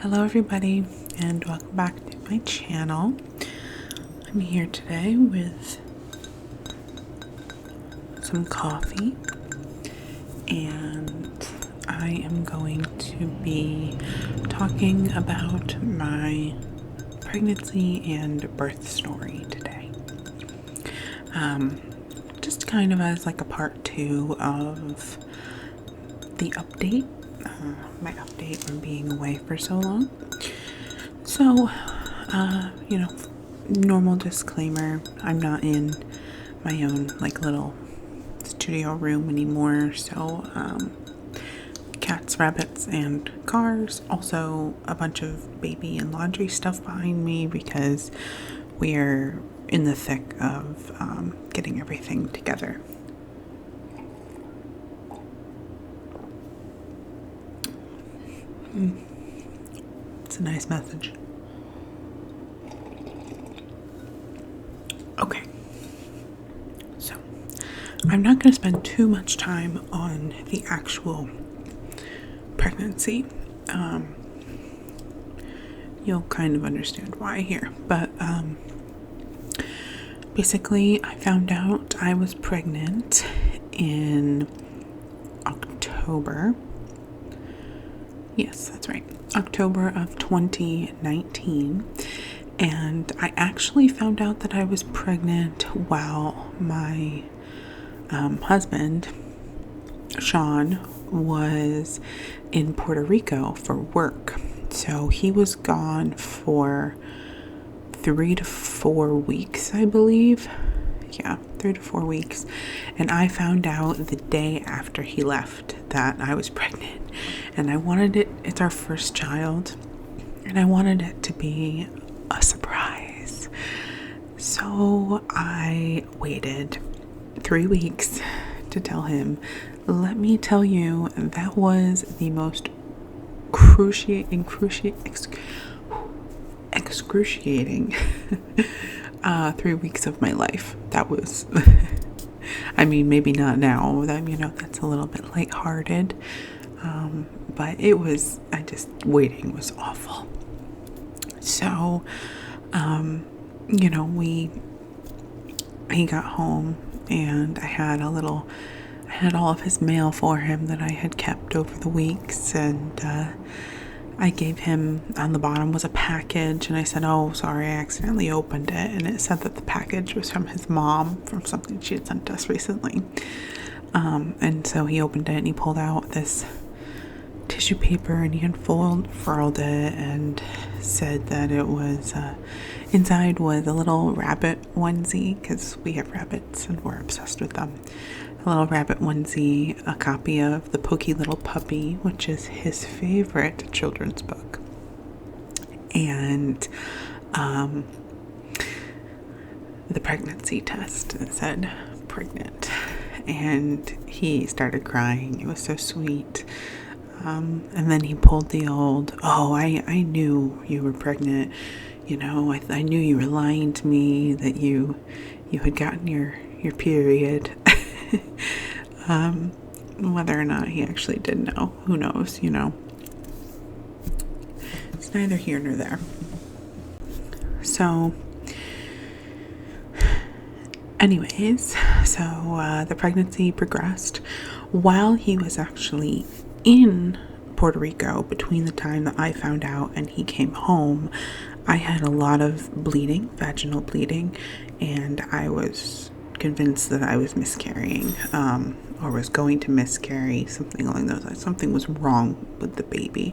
Hello everybody and welcome back to my channel. I'm here today with some coffee and I am going to be talking about my pregnancy and birth story today. Just kind of as like a part 2 of the update. My update from being away for so long. So, normal disclaimer, I'm not in my own like little studio room anymore. So, cats, rabbits, and cars. Also, a bunch of baby and laundry stuff behind me because we're in the thick of getting everything together. It's a nice message. Okay. So, I'm not going to spend too much time on the actual pregnancy. You'll kind of understand why here. But, basically, I found out I was pregnant in October. Yes, that's right. October of 2019. And I actually found out that I was pregnant while my husband, Sean, was in Puerto Rico for work. So he was gone for 3 to 4 weeks, I believe. Yeah, 3 to 4 weeks. And I found out the day after he left that I was pregnant. And I wanted it, it's our first child, and I wanted it to be a surprise. So I waited 3 weeks to tell him. Let me tell you, that was the most excruciating 3 weeks of my life. That was, I mean, maybe not now, that's a little bit lighthearted. But it was, waiting was awful. So, he got home and I had all of his mail for him that I had kept over the weeks, and I gave him, on the bottom was a package, and I said, oh, sorry, I accidentally opened it, and it said that the package was from his mom, from something she had sent us recently. And so he opened it and he pulled out this tissue paper and he unfurled it and said that it was, inside was a little rabbit onesie, because we have rabbits and we're obsessed with them. A little rabbit onesie, a copy of The Pokey Little Puppy, which is his favorite children's book, and the pregnancy test that said pregnant. And he started crying. It was so sweet. And then he pulled the old, I knew you were pregnant. I knew you were lying to me, that you had gotten your period. Whether or not he actually did know, who knows, It's neither here nor there. So, anyways, the pregnancy progressed while he was actually in Puerto Rico. Between the time that I found out and he came home, I had a lot of bleeding, vaginal bleeding, and I was convinced that I was miscarrying, or was going to miscarry, something along those lines. Something was wrong with the baby.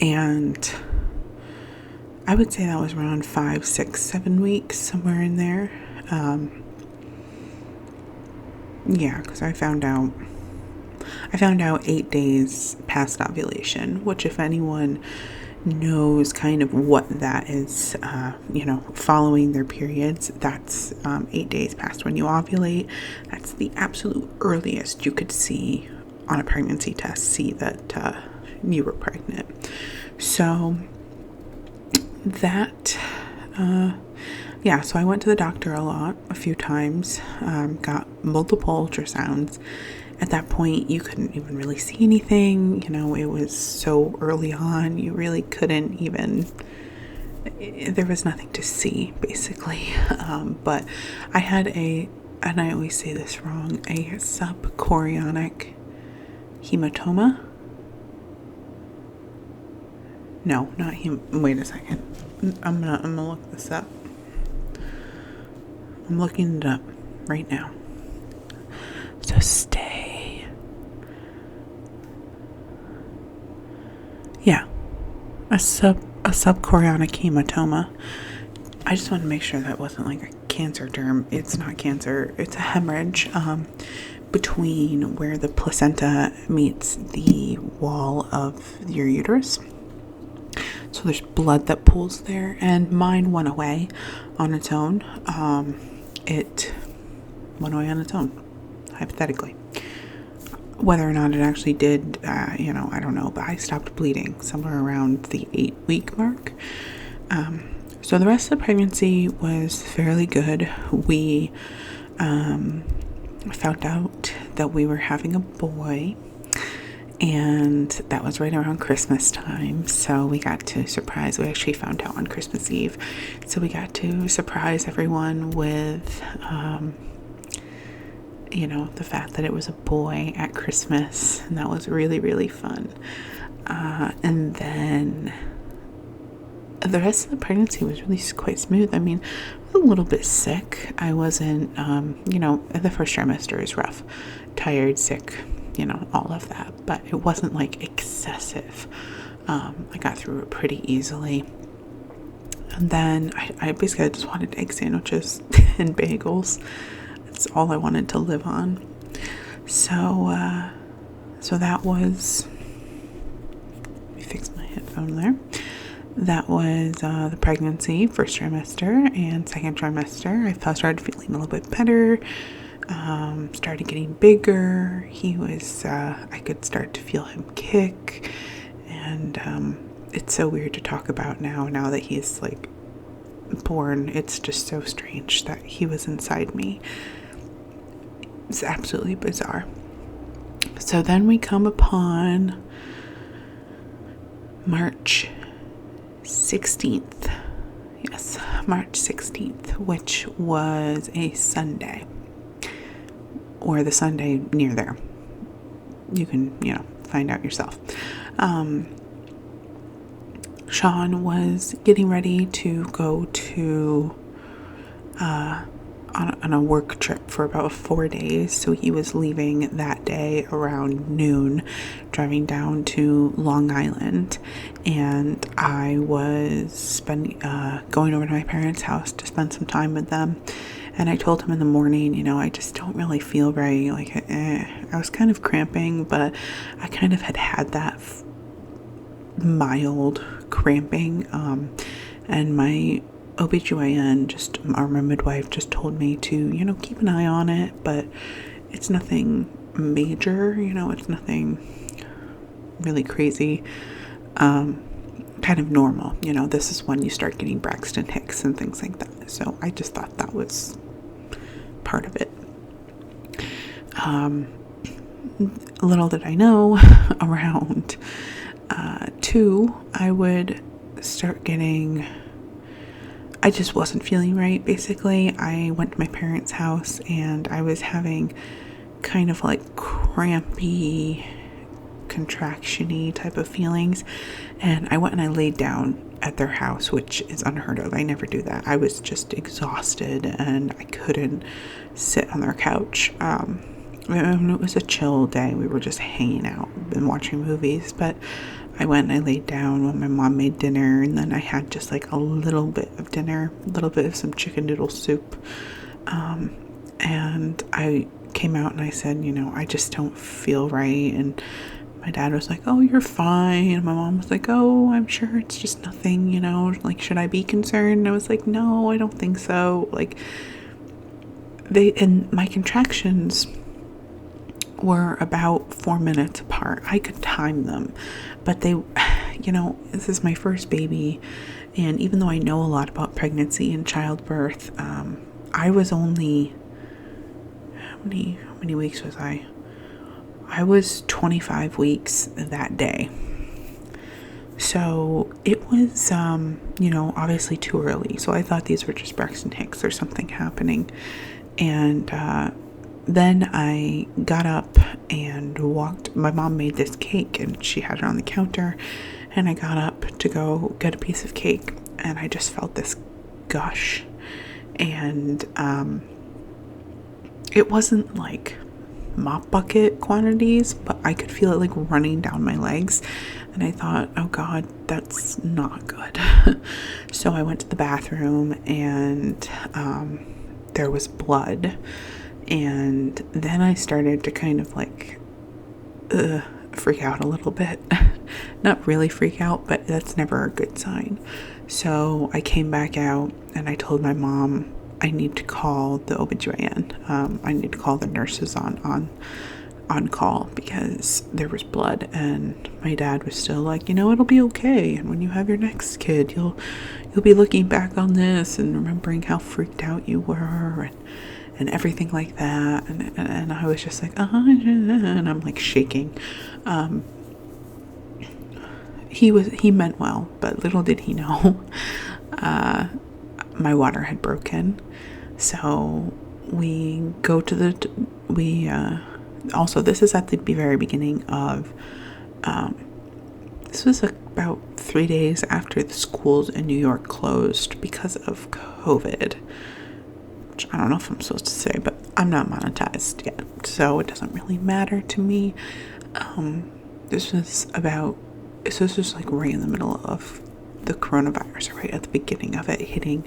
And I would say that was around 5, 6, 7 weeks, somewhere in there. Because I found out 8 days past ovulation, which, if anyone knows kind of what that is, following their periods, that's 8 days past when you ovulate. That's the absolute earliest you could see on a pregnancy test, see that you were pregnant. So that, so I went to the doctor a few times, got multiple ultrasounds, At that point, you couldn't even really see anything. It was so early on, you really couldn't even, there was nothing to see, basically. But I had and I always say this wrong, a subchorionic hematoma. No, not wait a second. I'm gonna look this up. I'm looking it up right now. So stay. Yeah. A subchorionic hematoma. I just want to make sure that wasn't like a cancer term. It's not cancer. It's a hemorrhage between where the placenta meets the wall of your uterus. So there's blood that pools there, and mine went away on its own. It went away on its own, hypothetically. Whether or not it actually did, I don't know, but I stopped bleeding somewhere around the 8-week mark. So the rest of the pregnancy was fairly good. We found out that we were having a boy, and that was right around Christmas time. So we got to surprise. We actually found out on Christmas Eve. So we got to surprise everyone with, the fact that it was a boy at Christmas. And that was really, really fun. And then the rest of the pregnancy was really quite smooth. I mean, I was a little bit sick. I wasn't, the first trimester is rough. Tired, sick, all of that. But it wasn't like excessive. I got through it pretty easily. And then I basically just wanted egg sandwiches and bagels. That's all I wanted to live on. So that was, let me fix my headphone there. That was the pregnancy, first trimester, and second trimester. I started feeling a little bit better. Started getting bigger. He was, I could start to feel him kick. And it's so weird to talk about now that he's like born. It's just so strange that he was inside me. It's absolutely bizarre. So then we come upon March 16th. Yes, March 16th, which was a Sunday. Or the Sunday near there. You can, find out yourself. Sean was getting ready to go to on a work trip for about 4 days. So he was leaving that day around noon, driving down to Long Island. And I was going over to my parents' house to spend some time with them. And I told him in the morning, I just don't really feel very, I was kind of cramping, but I kind of had that mild cramping. And my OBGYN, or my midwife, just told me to, keep an eye on it, but it's nothing major, it's nothing really crazy, kind of normal, this is when you start getting Braxton Hicks and things like that. So I just thought that was part of it. Little did I know, around 2, I would start getting, I just wasn't feeling right, basically. I went to my parents' house and I was having kind of like crampy, contraction-y type of feelings. And I went and I laid down at their house, which is unheard of. I never do that. I was just exhausted and I couldn't sit on their couch. It was a chill day. We were just hanging out and watching movies, but I went and I laid down when my mom made dinner, and then I had just like a little bit of dinner, a little bit of some chicken noodle soup. And I came out and I said, I just don't feel right. And my dad was like, oh, you're fine. And my mom was like, oh, I'm sure it's just nothing, should I be concerned? And I was like, no, I don't think so. And my contractions were about 4 minutes apart. I could time them, but they, this is my first baby. And even though I know a lot about pregnancy and childbirth, I was only, how many weeks was I? I was 25 weeks that day. So it was, obviously too early. So I thought these were just Braxton Hicks or something happening. And then I got up and walked. My mom made this cake and she had it on the counter. And I got up to go get a piece of cake. And I just felt this gush. And it wasn't like mop bucket quantities, but I could feel it like running down my legs. And I thought, oh God, that's not good. So I went to the bathroom and there was blood. And then I started to kind of like freak out a little bit. Not really freak out, but that's never a good sign. So I came back out and I told my mom I need to call the OBGYN. I need to call the nurses on call because there was blood. And my dad was still like, it'll be okay. And when you have your next kid, you'll be looking back on this and remembering how freaked out you were and everything like that. And I was just like, and I'm like shaking. He meant well, but little did he know, my water had broken. So we go to also this is at the very beginning of, this was about 3 days after the schools in New York closed because of COVID, which I don't know if I'm supposed to say, but I'm not monetized yet, so it doesn't really matter to me. This was like right in the middle of the coronavirus, right at the beginning of it hitting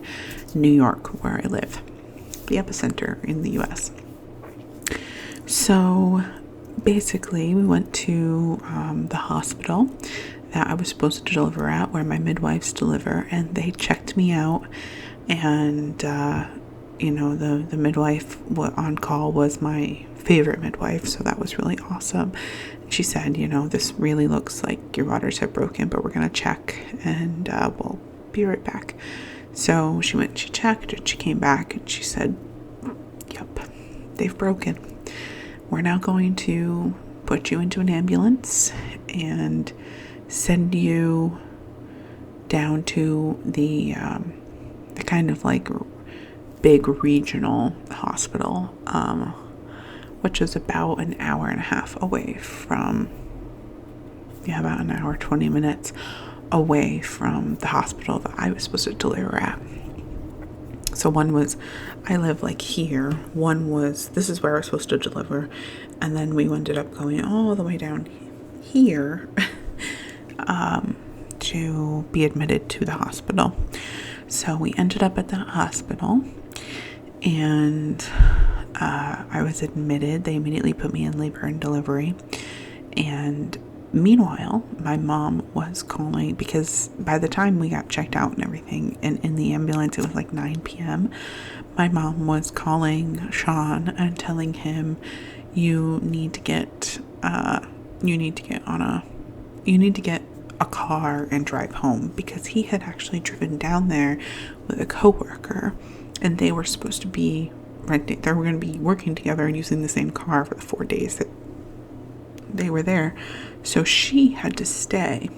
New York, where I live, the epicenter in the US. So basically we went to the hospital that I was supposed to deliver at, where my midwives deliver, and they checked me out. And the midwife on call was my favorite midwife, so that was really awesome. She said, this really looks like your waters have broken, but we're going to check and we'll be right back. So she checked, and she came back and she said, yep, they've broken. We're now going to put you into an ambulance and send you down to the kind of like big regional hospital, which is about an hour and a half away from, about an hour, 20 minutes away from the hospital that I was supposed to deliver at. So I live like here. This is where I was supposed to deliver. And then we ended up going all the way down here to be admitted to the hospital. So we ended up at the hospital and I was admitted. They immediately put me in labor and delivery. And meanwhile, my mom was calling, because by the time we got checked out and everything, and in the ambulance, it was like 9 p.m. My mom was calling Sean and telling him, you need to get a car and drive home, because he had actually driven down there with a coworker, and they were supposed to be they were going to be working together and using the same car for the 4 days that they were there. So she had to stay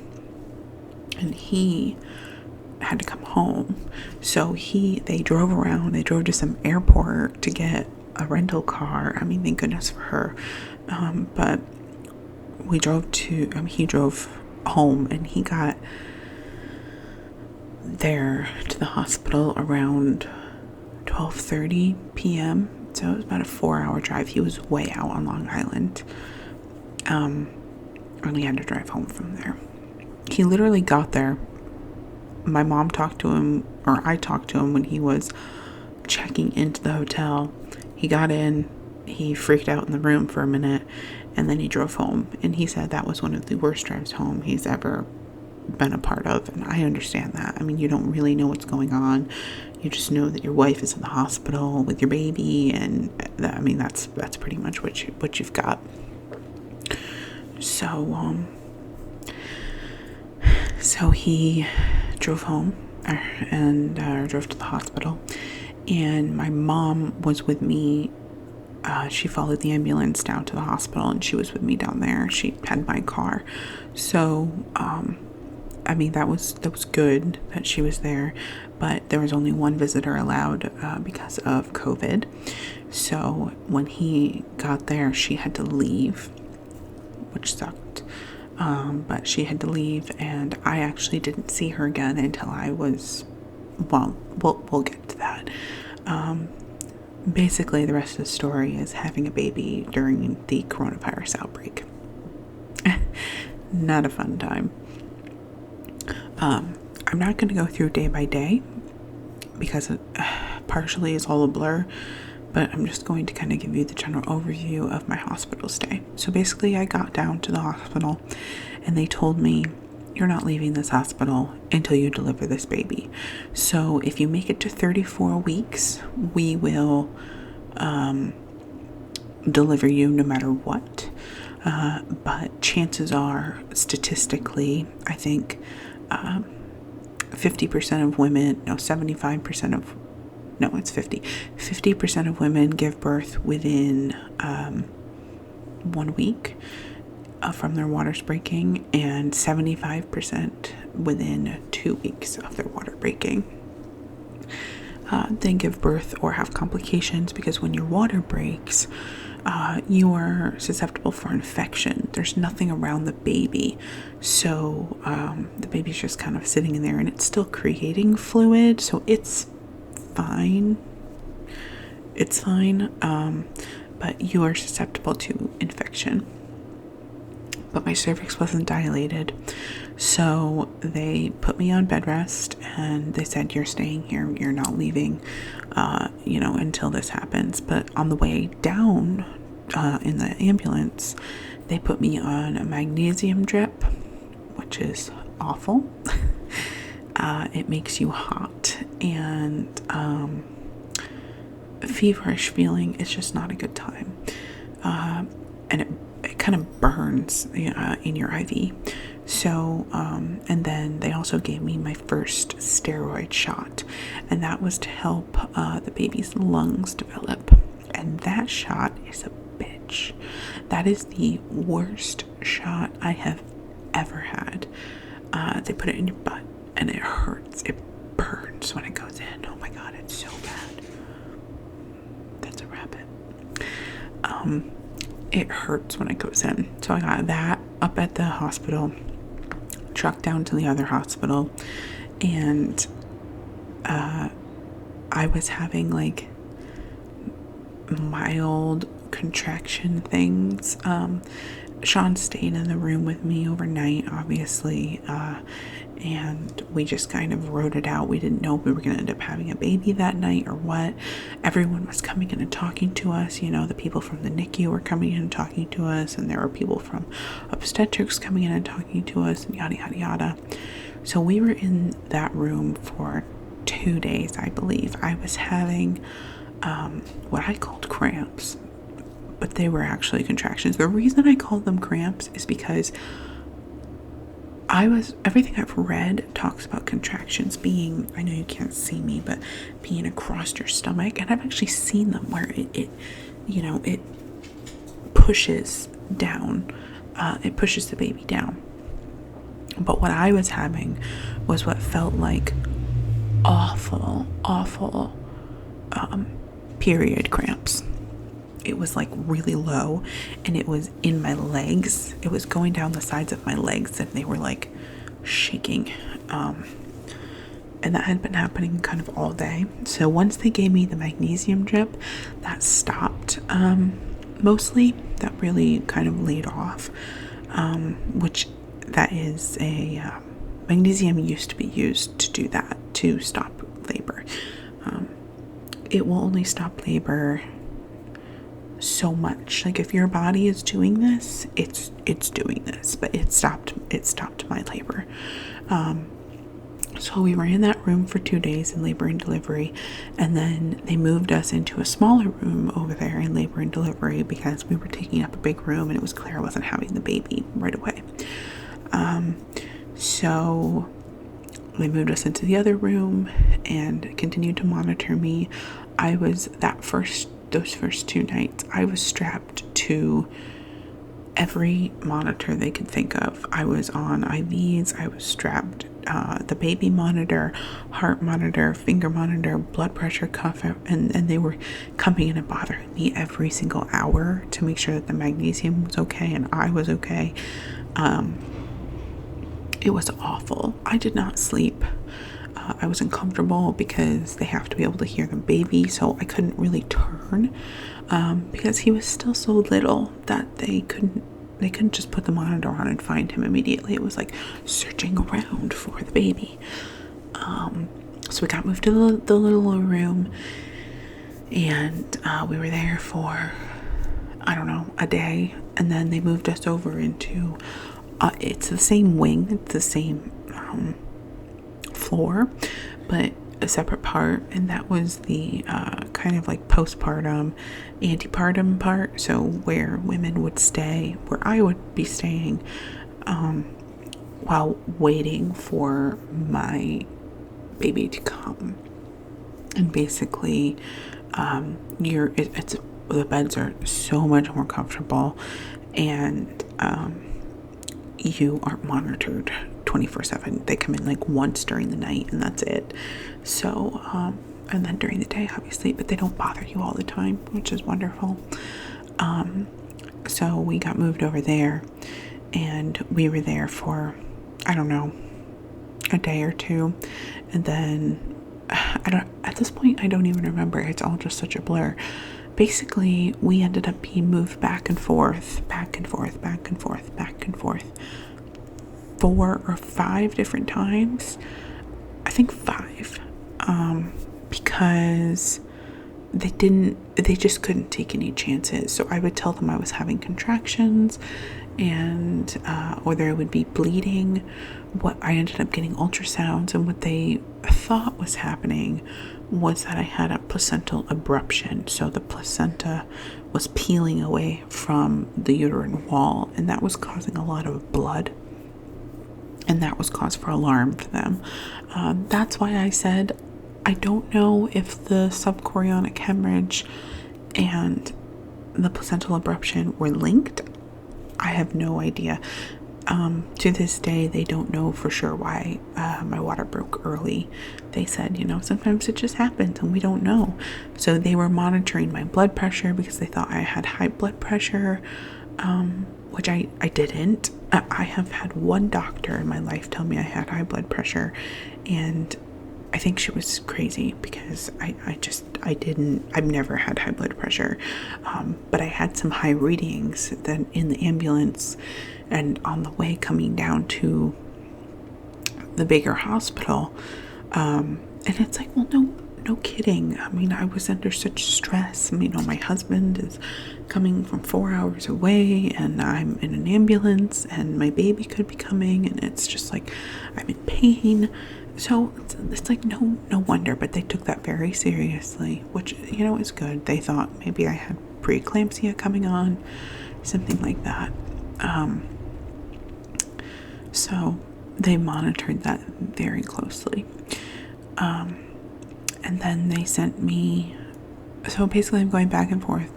and he had to come home. So they drove around. They drove to some airport to get a rental car. I mean, thank goodness for her. But he drove home, and he got there to the hospital around 12:30 p.m. So it was about a 4-hour drive. He was way out on Long Island. And he had to drive home from there. He literally got there. My mom talked to him, or I talked to him when he was checking into the hotel. He got in, he freaked out in the room for a minute, and then he drove home. And he said that was one of the worst drives home he's ever been a part of. And I understand that. I mean, you don't really know what's going on. You just know that your wife is in the hospital with your baby, and that's pretty much what you've got. So he drove home and drove to the hospital, and my mom was with me she followed the ambulance down to the hospital, and she was with me down there. She had my car. So, I mean, that was good that she was there, but there was only one visitor allowed because of COVID. So when he got there, she had to leave, which sucked. But she had to leave, and I actually didn't see her again until I was, well, we'll get to that. Basically, the rest of the story is having a baby during the coronavirus outbreak. Not a fun time. I'm not going to go through day by day because it partially is all a blur, but I'm just going to kind of give you the general overview of my hospital stay. So basically, I got down to the hospital and they told me, you're not leaving this hospital until you deliver this baby. So if you make it to 34 weeks, we will deliver you no matter what. But chances are, statistically, I think 50% of women, no, 75% of, no, it's 50% of women give birth within 1 week from their waters breaking, and 75% within 2 weeks of their water breaking. Then give birth or have complications, because when your water breaks, you are susceptible for infection. There's nothing around the baby, so the baby's just kind of sitting in there, and it's still creating fluid, so it's fine. It's fine, but you are susceptible to infection. But my cervix wasn't dilated, so they put me on bed rest, and they said, you're staying here, you're not leaving, until this happens. But on the way down in the ambulance, they put me on a magnesium drip, which is awful. It makes you hot, and feverish feeling. It's just not a good time, and it kind of burns in your IV. So, and then they also gave me my first steroid shot, and that was to help the baby's lungs develop. And that shot is a bitch. That is the worst shot I have ever had. They put it in your butt, and it hurts. It burns when it goes in. Oh my god, it's so bad. That's a rabbit. It hurts when it goes in. So I got that up at the hospital, trucked down to the other hospital, and I was having like mild contraction things. Sean stayed in the room with me overnight, obviously, and we just kind of wrote it out. We didn't know if we were going to end up having a baby that night or what. Everyone was coming in and talking to us. The people from the NICU were coming in and talking to us, and there were people from obstetrics coming in and talking to us, and yada, yada, yada. So we were in that room for 2 days, I believe. I was having what I called cramps, but they were actually contractions. The reason I called them cramps is because everything I've read talks about contractions being, I know you can't see me, but being across your stomach, and I've actually seen them where it pushes down, it pushes the baby down. But what I was having was what felt like awful period cramps. It was like really low, and it was in my legs. It was going down the sides of my legs, and they were like shaking. And that had been happening kind of all day. So once they gave me the magnesium drip, that stopped. Mostly that really kind of laid off, which that is magnesium used to be used to do that, to stop labor. It will only stop labor so much. Like if your body is doing this, it's doing this, but it stopped my labor. So we were in that room for 2 days in labor and delivery, and then they moved us into a smaller room over there in labor and delivery because we were taking up a big room, and it was clear I wasn't having the baby right away. So they moved us into the other room and continued to monitor me. That first those first 2 nights, I was strapped to every monitor they could think of. I was on IVs, I was strapped, the baby monitor, heart monitor, finger monitor, blood pressure cuff, and they were coming in and bothering me every single hour to make sure that the magnesium was okay and I was okay. It was awful. I did not sleep. I was uncomfortable because they have to be able to hear the baby, so I couldn't really turn because he was still so little that they couldn't just put the monitor on and find him immediately. It was like searching around for the baby. So we got moved to the little room, and we were there for, I don't know, a day, and then they moved us over into it's the same wing, it's the same floor, but a separate part, and that was the kind of like postpartum, antepartum part, so where women would stay, where I would be staying while waiting for my baby to come. And basically the beds are so much more comfortable, and you aren't monitored 24/7. They come in like once during the night and that's it. So and then during the day obviously, but they don't bother you all the time, which is wonderful. So we got moved over there, and we were there for, I don't know, a day or two, and then at this point I don't even remember. It's all just such a blur. Basically, we ended up being moved back and forth 4 or 5 different times. I think 5, because they just couldn't take any chances. So I would tell them I was having contractions, and or there would be bleeding. What I ended up getting ultrasounds, and what they thought was happening was that I had a placental abruption. So the placenta was peeling away from the uterine wall, and that was causing a lot of blood, and that was cause for alarm for them. That's why I said I don't know if the subchorionic hemorrhage and the placental abruption were linked. I have no idea. To this day, they don't know for sure why my water broke early. They said, sometimes it just happens and we don't know. So they were monitoring my blood pressure because they thought I had high blood pressure, which I didn't. I have had one doctor in my life tell me I had high blood pressure, and I think she was crazy because I've never had high blood pressure, but I had some high readings then in the ambulance and on the way coming down to the bigger hospital. And it's like, well, no kidding. I mean, I was under such stress. My husband is coming from 4 hours away, and I'm in an ambulance, and my baby could be coming, and it's just like I'm in pain. So it's like no wonder, but they took that very seriously, which is good. They thought maybe I had preeclampsia coming on, something like that. So they monitored that very closely. And then they sent me, so basically I'm going back and forth,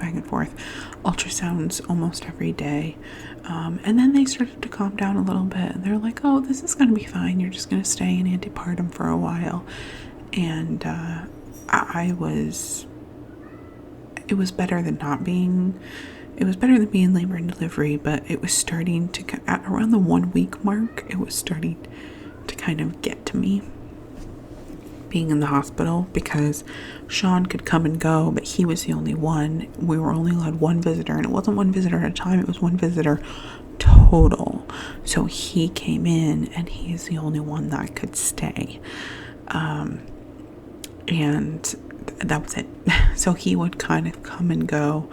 ultrasounds almost every day. And then they started to calm down a little bit, and they're like, oh, this is going to be fine. You're just going to stay in antepartum for a while. And it was better than not being, it was better than being labor and delivery, but it was starting to, at around the 1 week mark, it was starting to kind of get to me, being in the hospital, because Sean could come and go, but he was the only one. We were only allowed one visitor, and it wasn't one visitor at a time, it was one visitor total. So he came in, and he's the only one that could stay. And that was it. So he would kind of come and go.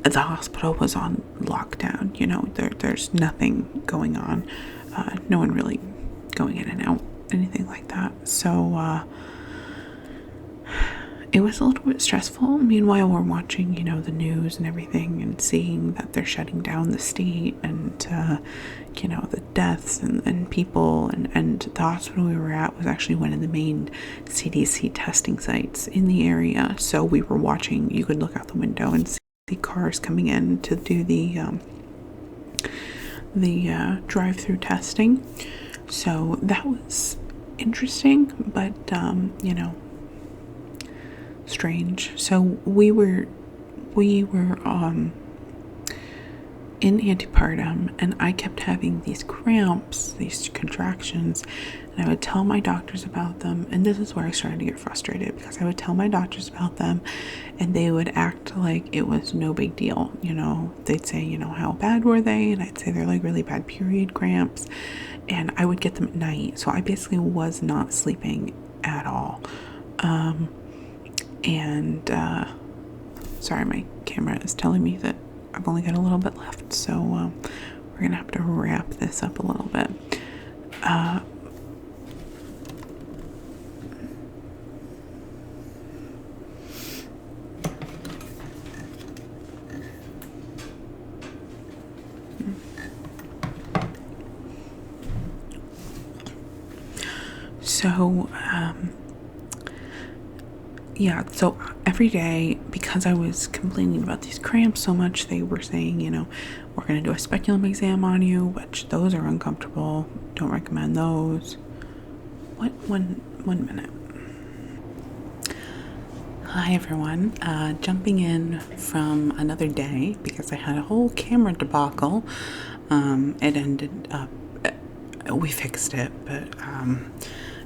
The hospital was on lockdown, there's nothing going on. No one really going in and out, anything like that. So it was a little bit stressful. Meanwhile, we're watching, the news and everything and seeing that they're shutting down the state and, the deaths and people. And the hospital we were at was actually one of the main CDC testing sites in the area. So we were watching, you could look out the window and see the cars coming in to do the drive-through testing. So that was interesting, but, strange. So we were in antepartum, and I kept having these cramps, these contractions, and I would tell my doctors about them. And this is where I started to get frustrated, because I would tell my doctors about them and they would act like it was no big deal. They'd say, how bad were they? And I'd say they're like really bad period cramps, and I would get them at night. So I basically was not sleeping at all. Sorry, my camera is telling me that I've only got a little bit left, so we're gonna have to wrap this up a little bit. So every day, because I was complaining about these cramps so much, they were saying, we're going to do a speculum exam on you, which those are uncomfortable. Don't recommend those. One minute. Hi, everyone. Jumping in from another day, because I had a whole camera debacle. It ended up, we fixed it, but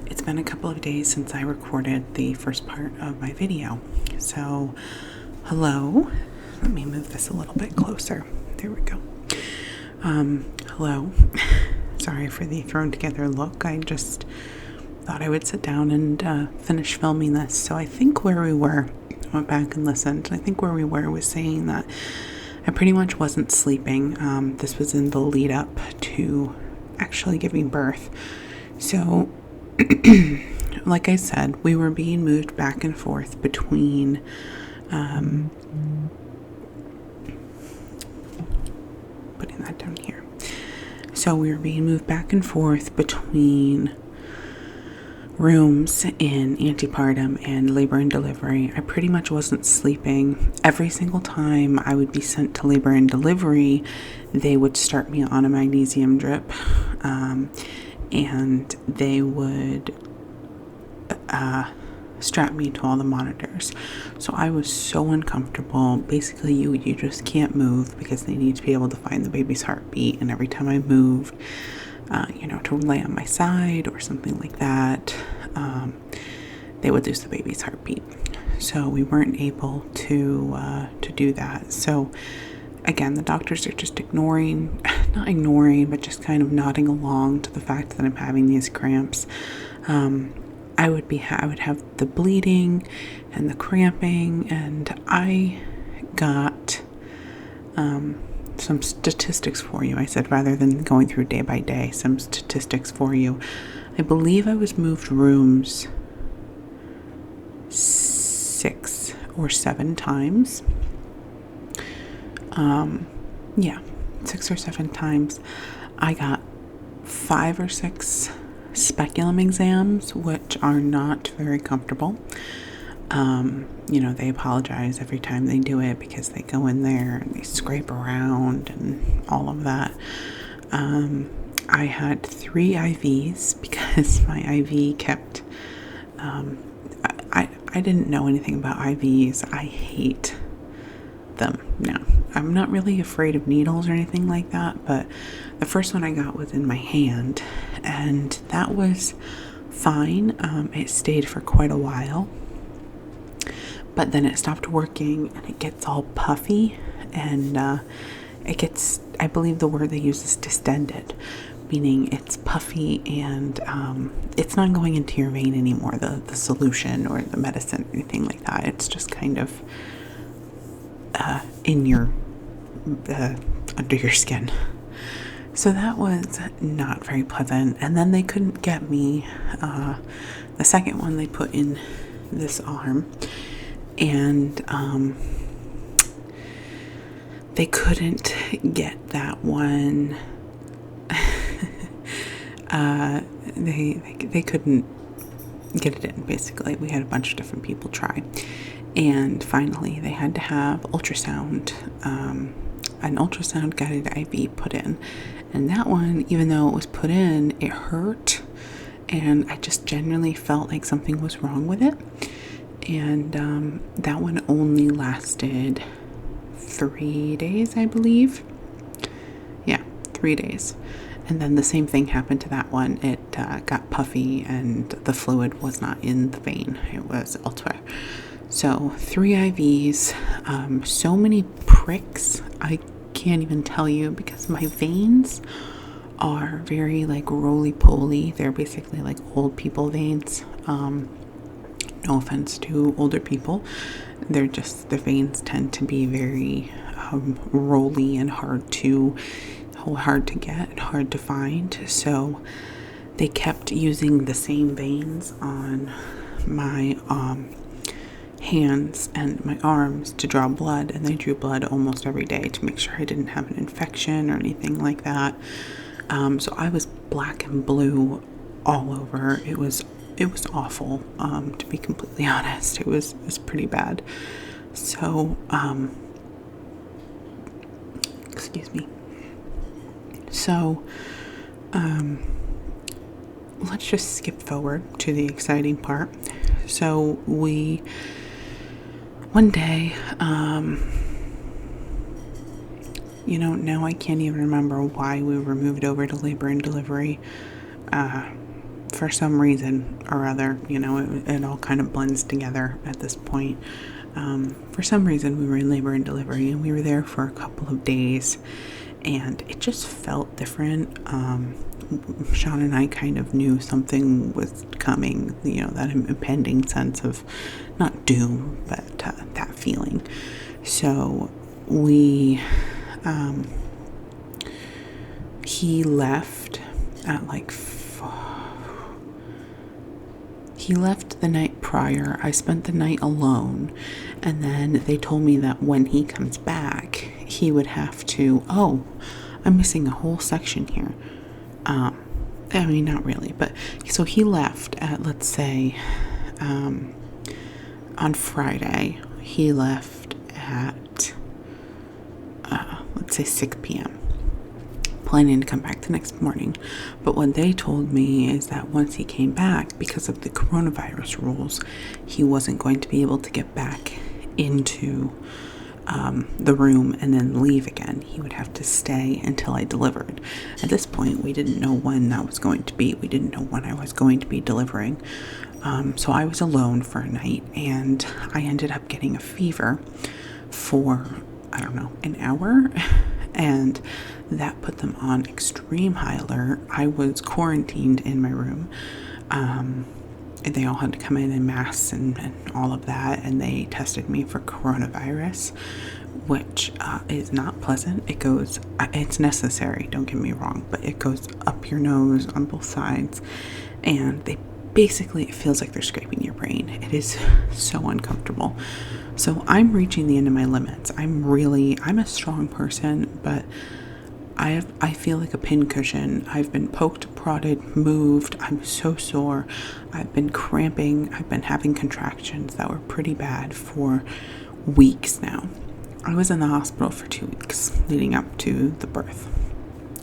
it's been a couple of days since I recorded the first part of my video. So, hello. Let me move this a little bit closer. There we go. Hello. Sorry for the thrown together look. I just thought I would sit down and finish filming this. So I think where we were, I went back and listened. I think where we were was saying that I pretty much wasn't sleeping. This was in the lead up to actually giving birth. So, like I said, we were being moved back and forth between putting that down here. So we were being moved back and forth between rooms in antepartum and labor and delivery. I pretty much wasn't sleeping. Every single time I would be sent to labor and delivery, they would start me on a magnesium drip, and they would strap me to all the monitors. So I was so uncomfortable. Basically, you just can't move because they need to be able to find the baby's heartbeat. And every time I moved, to lay on my side or something like that, they would lose the baby's heartbeat. So we weren't able to do that. So again, the doctors are just not ignoring, but just kind of nodding along to the fact that I'm having these cramps. I would have the bleeding and the cramping, and I got some statistics for you. I said, rather than going through day by day, some statistics for you. I believe I was moved rooms 6 or 7 times. 6 or 7 times. I got 5 or 6 speculum exams, which are not very comfortable. They apologize every time they do it because they go in there and they scrape around and all of that. I had 3 IVs because my IV kept, I didn't know anything about IVs. I hate them. Now, I'm not really afraid of needles or anything like that, but the first one I got was in my hand, and that was fine. It stayed for quite a while, but then it stopped working and it gets all puffy, and it gets, I believe the word they use is distended, meaning it's puffy and it's not going into your vein anymore, the solution or the medicine or anything like that. It's just kind of in your under your skin. So that was not very pleasant. And then they couldn't get me the second one they put in this arm, And they couldn't get that one. They couldn't get it in, basically. We had a bunch of different people try. And finally, they had to have ultrasound, an ultrasound guided IV put in. And that one, even though it was put in, it hurt. And I just genuinely felt like something was wrong with it. And that one only lasted 3 days, I believe. Yeah, 3 days. And then the same thing happened to that one. It got puffy and the fluid was not in the vein. It was elsewhere. So 3 IVs, so many pricks. I can't even tell you because my veins are very like roly-poly. They're basically like old people veins. No offense to older people. The veins tend to be very roly and hard to get and hard to find. So they kept using the same veins on my hands and my arms to draw blood, and they drew blood almost every day to make sure I didn't have an infection or anything like that. So I was black and blue all over. It was awful, to be completely honest. It was pretty bad. So excuse me. So let's just skip forward to the exciting part. So one day, now I can't even remember why we were moved over to labor and delivery. For some reason or other, it all kind of blends together at this point. For some reason, we were in labor and delivery, and we were there for a couple of days, and it just felt different. Sean and I kind of knew something was coming, that impending sense of not doom, but that feeling. So he left at he left the night prior. I spent the night alone, and then they told me that when he comes back, he would have to, I'm missing a whole section here. I mean, not really, but so he left at, let's say, on Friday, he left at, let's say 6 p.m., planning to come back the next morning. But what they told me is that once he came back, because of the coronavirus rules, he wasn't going to be able to get back into the room and then leave again. He would have to stay until I delivered. At this point, we didn't know when that was going to be. We didn't know when I was going to be delivering. So I was alone for a night, and I ended up getting a fever for, an hour. And that put them on extreme high alert. I was quarantined in my room. And they all had to come in masks and all of that, and they tested me for coronavirus, which is not pleasant. It's necessary, don't get me wrong, but it goes up your nose on both sides, and it feels like they're scraping your brain. It is so uncomfortable. So I'm reaching the end of my limits. I'm a strong person, but I feel like a pincushion. I've been poked, prodded, moved. I'm so sore. I've been cramping. I've been having contractions that were pretty bad for weeks now. I was in the hospital for 2 weeks leading up to the birth.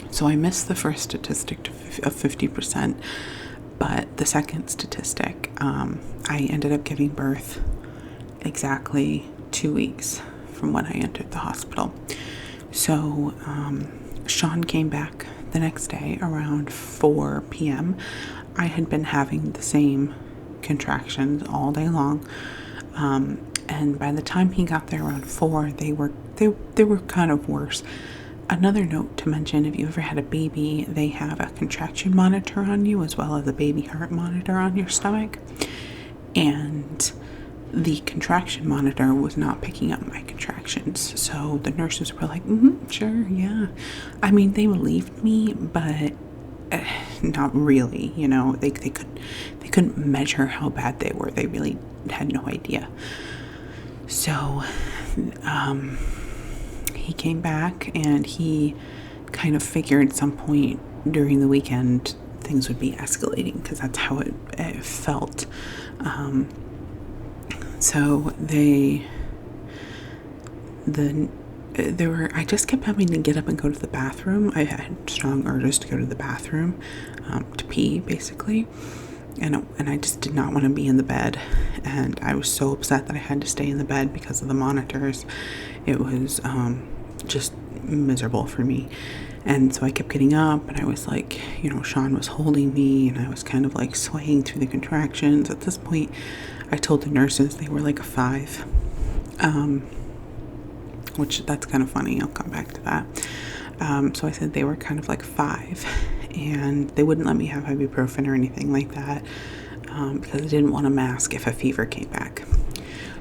So I missed the first statistic of 50%, but the second statistic, I ended up giving birth exactly 2 weeks from when I entered the hospital. So Sean came back the next day around 4 p.m. I had been having the same contractions all day long, and by the time he got there around 4, they were kind of worse. Another note to mention, if you ever had a baby, they have a contraction monitor on you as well as a baby heart monitor on your stomach, and the contraction monitor was not picking up my contractions. So the nurses were like, sure, yeah. I mean, they relieved me, but not really, they couldn't measure how bad they were. They really had no idea. So he came back, and he kind of figured at some point during the weekend things would be escalating, because that's how it felt. So I just kept having to get up and go to the bathroom. I had strong urges to go to the bathroom, to pee, basically. And I just did not want to be in the bed. And I was so upset that I had to stay in the bed because of the monitors. It was just miserable for me. And so I kept getting up, and I was like, Sean was holding me, and I was kind of like swaying through the contractions. At this point, I told the nurses they were like a 5. Which that's kind of funny. I'll come back to that. So I said they were kind of like 5, and they wouldn't let me have ibuprofen or anything like that, because I didn't want a mask if a fever came back.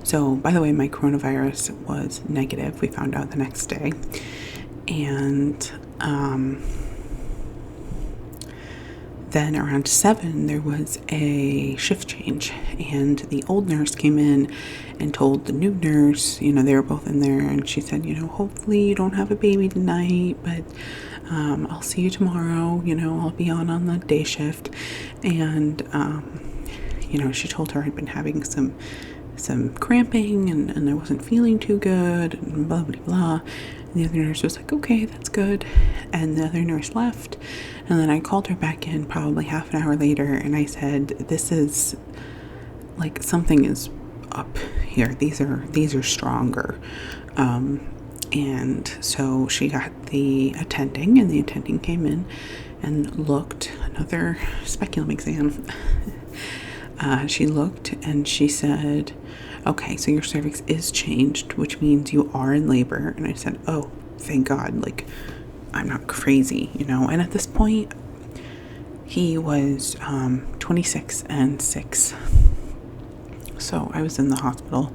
So, by the way, my coronavirus was negative. We found out the next day. And then around 7, there was a shift change, and the old nurse came in and told the new nurse, they were both in there, and she said, hopefully you don't have a baby tonight, but I'll see you tomorrow, I'll be on the day shift. And she told her I'd been having some cramping, and I wasn't feeling too good, and blah blah blah. And the other nurse was like, okay, that's good. And the other nurse left. And then I called her back in probably half an hour later, and I said, this is like, something is up here. These are stronger. And so she got the attending, and the attending came in and looked, another speculum exam. She looked, and she said, okay, so your cervix is changed, which means you are in labor. And I said, oh, thank God, like, I'm not crazy, And at this point, he was 26 and 6. So I was in the hospital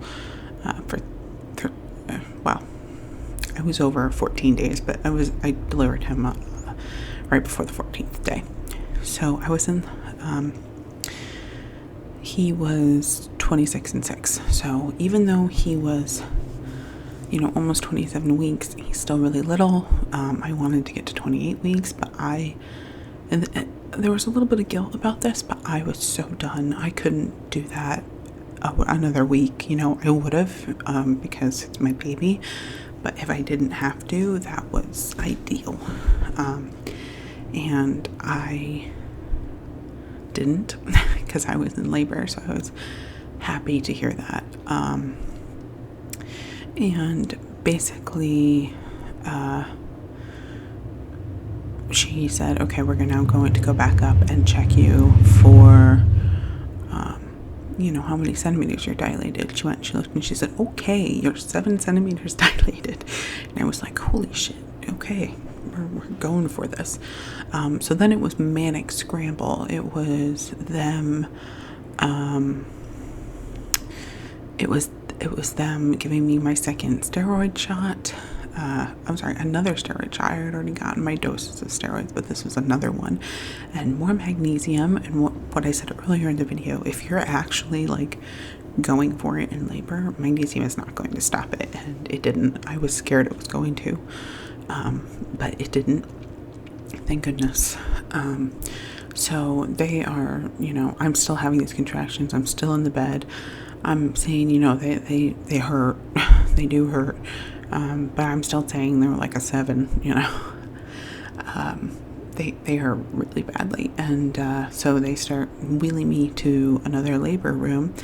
I was over 14 days, but I delivered him right before the 14th day. So I was in, he was 26 and 6. So even though he was, almost 27 weeks, he's still really little. I wanted to get to 28 weeks, but and there was a little bit of guilt about this, but I was so done. I couldn't do that another week. I would have, because it's my baby, but if I didn't have to, that was ideal. And I didn't, because I was in labor, so I was happy to hear that. And basically, she said, okay, we're now going to go back up and check you for, how many centimeters you're dilated. She looked, and she said, okay, you're 7 centimeters dilated. And I was like, holy shit, okay, we're going for this. So then it was manic scramble. It was them, it was them giving me my second steroid shot. Another steroid shot. I had already gotten my doses of steroids, but this was another one, and more magnesium. And what I said earlier in the video, if you're actually like going for it in labor, magnesium is not going to stop it, and it didn't. I was scared it was going to, but it didn't. Thank goodness. So they are, I'm still having these contractions. I'm still in the bed. I'm saying, they hurt. They do hurt. But I'm still saying they were like a 7, They hurt really badly. And so they start wheeling me to another labor room,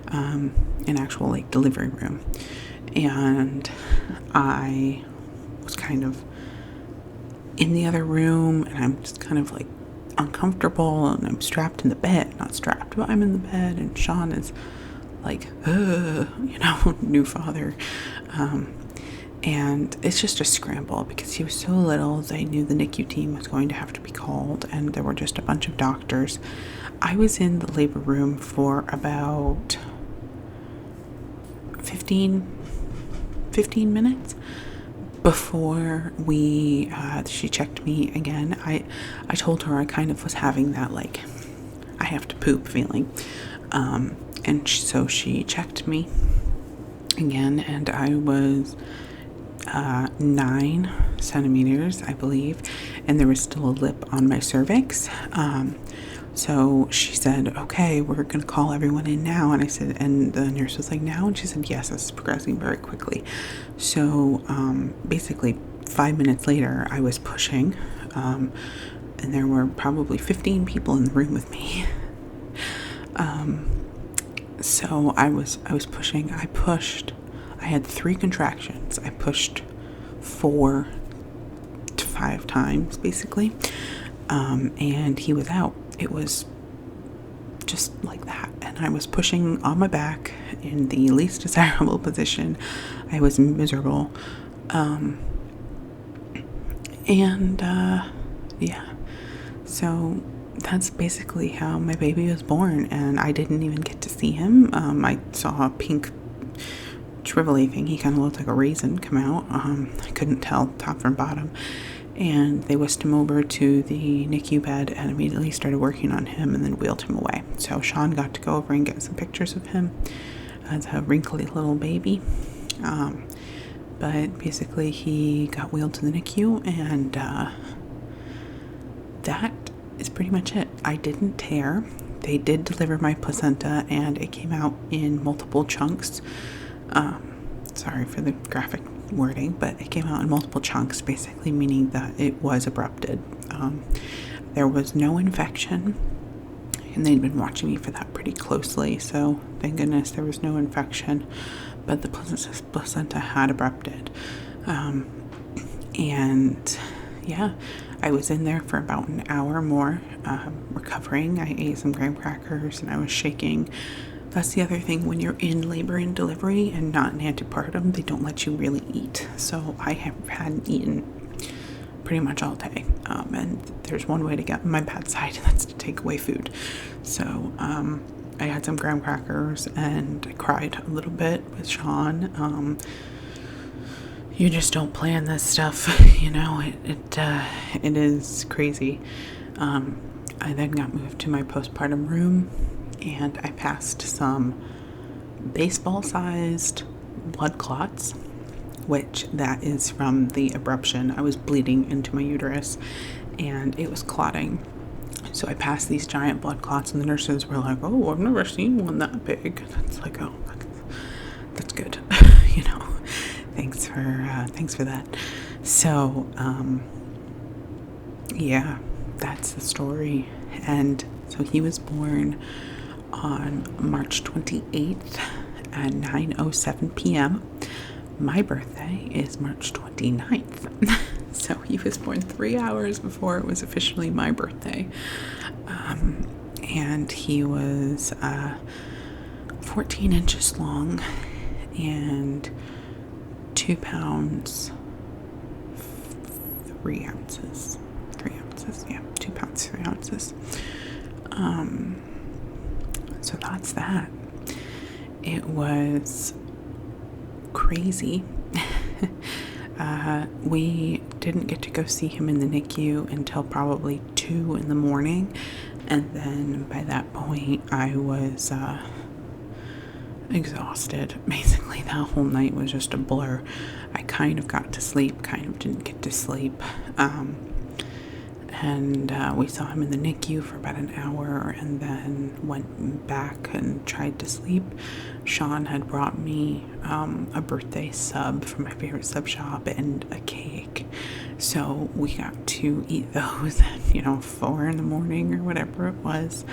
an actual like delivery room. And I was kind of in the other room, and I'm just kind of like uncomfortable, and I'm strapped in the bed. Not strapped, but I'm in the bed, and Sean is like, new father. And it's just a scramble because he was so little. They knew the NICU team was going to have to be called, and there were just a bunch of doctors. I was in the labor room for about 15 minutes before she checked me again. I told her I kind of was having that, like, I have to poop feeling. So she checked me. again, and I was 9 centimeters, I believe, and there was still a lip on my cervix. So she said, okay, we're going to call everyone in now. And I said, and the nurse was like, now? And she said, yes, this is progressing very quickly. So basically 5 minutes later, I was pushing, and there were probably 15 people in the room with me. So I was pushing. I had 3 contractions. I pushed 4 to 5 times, basically. And he was out. It was just like that. And I was pushing on my back in the least desirable position. I was miserable. Yeah. So that's basically how my baby was born. And I didn't even get to see him. I saw a pink shrivelly thing. He kind of looked like a raisin come out. I couldn't tell top from bottom. And they whisked him over to the NICU bed and immediately started working on him and then wheeled him away. So Sean got to go over and get some pictures of him as a wrinkly little baby. But basically he got wheeled to the NICU, and that is pretty much it. I didn't tear. They did deliver my placenta, and it came out in multiple chunks. Sorry for the graphic wording, but it came out in multiple chunks, basically meaning that it was abrupted. There was no infection, and they'd been watching me for that pretty closely, so thank goodness there was no infection, but the placenta had abrupted. And yeah, I was in there for about an hour more, recovering. I ate some graham crackers and I was shaking. That's the other thing, when you're in labor and delivery and not in antepartum, they don't let you really eat. So I hadn't eaten pretty much all day. And there's one way to get my bad side, and that's to take away food. So I had some graham crackers and I cried a little bit with Sean. You just don't plan this stuff, you know, it is crazy. I then got moved to my postpartum room, and I passed some baseball-sized blood clots, which that is from the abruption. I was bleeding into my uterus, and it was clotting. So I passed these giant blood clots, and the nurses were like, oh, I've never seen one that big. That's like, oh, that's good, you know. Thanks for that. So, yeah, that's the story. And so he was born on March 28th at 9:07 p.m. My birthday is March 29th. So he was born 3 hours before it was officially my birthday. And he was 14 inches long and 2 pounds 3 ounces. 3 ounces, yeah, 2 pounds 3 ounces. So that's that. It was crazy. We didn't get to go see him in the NICU until probably 2 in the morning, and then by that point I was exhausted. Basically that whole night was just a blur. I kind of got to sleep, kind of didn't get to sleep. And we saw him in the NICU for about an hour and then went back and tried to sleep. Sean had brought me a birthday sub from my favorite sub shop and a cake. So we got to eat those at, 4 in the morning or whatever it was.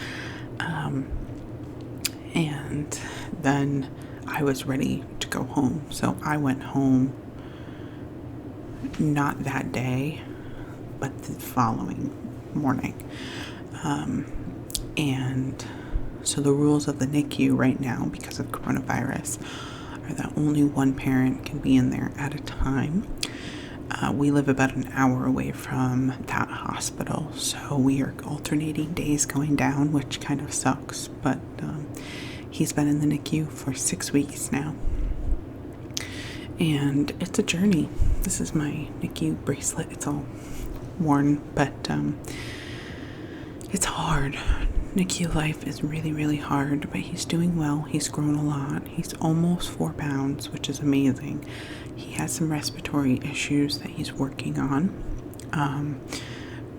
And then I was ready to go home. So I went home, not that day, but the following morning. And so the rules of the NICU right now, because of coronavirus, are that only one parent can be in there at a time. We live about an hour away from that hospital, so we are alternating days going down, which kind of sucks, but he's been in the NICU for 6 weeks now. And it's a journey. This is my NICU bracelet. It's all worn, but It's hard. NICU life is really, really hard, but he's doing well. He's grown a lot. He's almost 4 pounds, which is amazing. He has some respiratory issues that he's working on.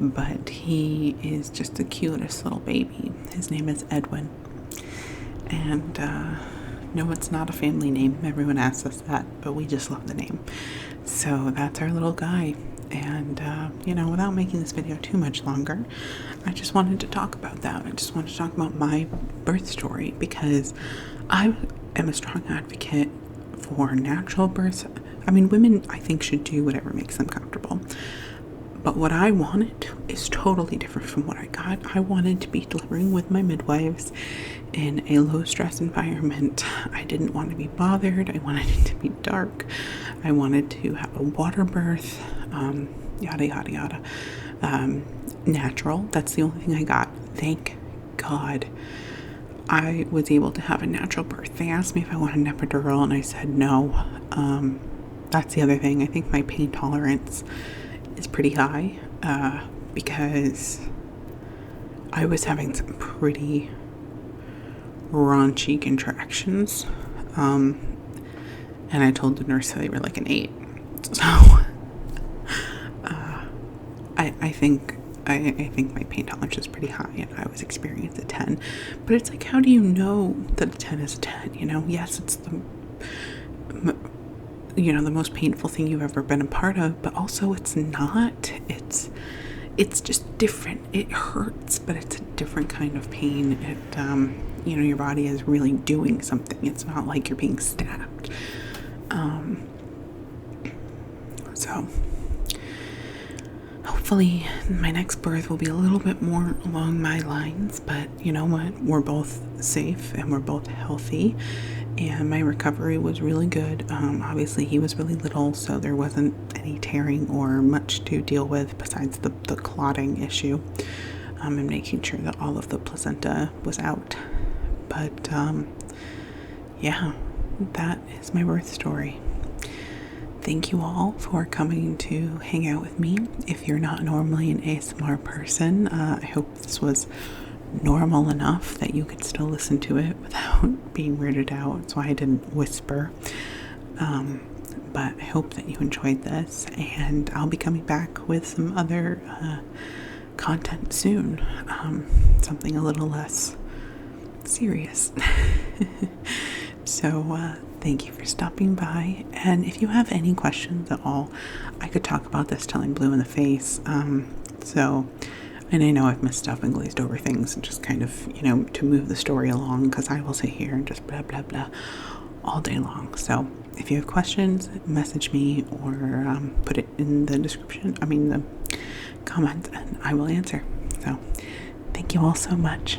But he is just the cutest little baby. His name is Edwin. And, no, it's not a family name. Everyone asks us that, but we just love the name. So that's our little guy. And, without making this video too much longer, I just wanted to talk about that. I just wanted to talk about my birth story because I am a strong advocate for natural births. I mean, women, I think, should do whatever makes them comfortable. But what I wanted is totally different from what I got. I wanted to be delivering with my midwives in a low-stress environment. I didn't want to be bothered. I wanted it to be dark. I wanted to have a water birth, yada, yada, yada. Natural. That's the only thing I got. Thank God I was able to have a natural birth. They asked me if I wanted an epidural, and I said no. That's the other thing. I think my pain tolerance is pretty high because I was having some pretty raunchy contractions, and I told the nurse that they were like an 8. So I think my pain tolerance is pretty high, and I was experiencing a 10. But it's like, how do you know that a 10 is a 10? Yes, it's the most painful thing you've ever been a part of, but also it's not. It's just different. It hurts, but it's a different kind of pain. It, your body is really doing something. It's not like you're being stabbed. So hopefully my next birth will be a little bit more along my lines, but you know what? We're both safe and we're both healthy, and my recovery was really good. Obviously he was really little, so there wasn't any tearing or much to deal with besides the clotting issue, and making sure that all of the placenta was out. But yeah, that is my birth story. Thank you all for coming to hang out with me. If you're not normally an ASMR person, I hope this was normal enough that you could still listen to it without being weirded out. That's why I didn't whisper. But I hope that you enjoyed this, and I'll be coming back with some other content soon. Something a little less serious. So thank you for stopping by, and if you have any questions at all, I could talk about this till I'm blue in the face. And I know I've missed stuff and glazed over things, and just kind of, to move the story along, because I will sit here and just blah blah blah all day long. So if you have questions, message me or put it in the description, the comments, and I will answer. So thank you all so much.